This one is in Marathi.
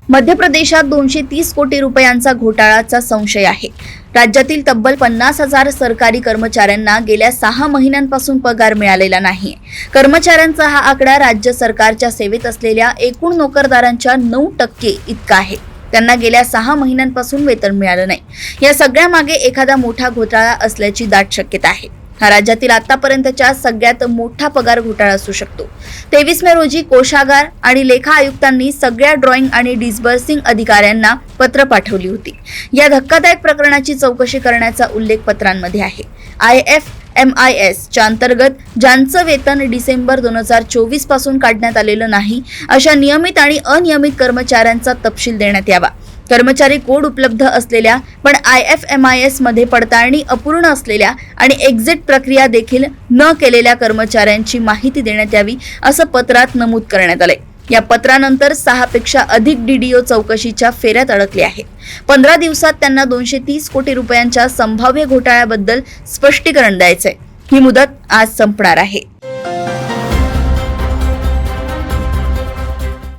मध्य प्रदेशात 230 कोटी रुपयांचा घोटाळाचा संशय आहे। राज्यातील तब्बल 50,000 सरकारी कर्मचाऱ्यांना गेल्या 6 महिन्यांपासून पगार मिळालेला नाही। कर्मचाऱ्यांचा हा आकडा राज्य सरकारच्या सेवेत असलेल्या एकूण नोकरदारांच्या 9% इतका आहे। त्यांना गेल्या 6 महिन्यांपासून वेतन मिळालं नाही। या सगळ्या मागे एखादा मोठा घोटाळा असल्याची दाट शक्यता आहे। हा राज्यातील आतापर्यंतच्या सगळ्यात मोठा पगार घोटाळा असू शकतो। 23 मे रोजी कोषागार आणि लेखा आयुक्तांनी सगळ्या ड्रॉइंग आणि डिस्बर्सिंग अधिकाऱ्यांना पत्र पाठवली होती। या धक्कादायक प्रकरणाची चौकशी करण्याचा उल्लेख पत्रांमध्ये आहे। IFMIS च्या अंतर्गत ज्यांचं वेतन डिसेंबर 2024 पासून काढण्यात आलेलं नाही अशा नियमित आणि अनियमित कर्मचाऱ्यांचा तपशील देण्यात यावा। कर्मचारी कोड उपलब्ध असलेल्या पण IFMIS मध्ये पडताळणी अपूर्ण असलेल्या आणि एक्झिट प्रक्रिया देखील न केलेल्या कर्मचाऱ्यांची माहिती देण्यात यावी असं पत्रात नमूद करण्यात आलंय। या पत्रानंतर 6 पेक्षा अधिक DDO चौकशीच्या फेऱ्यात अडकले आहेत। 15 दिवसात त्यांना 230 कोटी रुपयांच्या संभाव्य घोटाळ्याबद्दल स्पष्टीकरण द्यायचंय। ही मुदत आज संपणार आहे।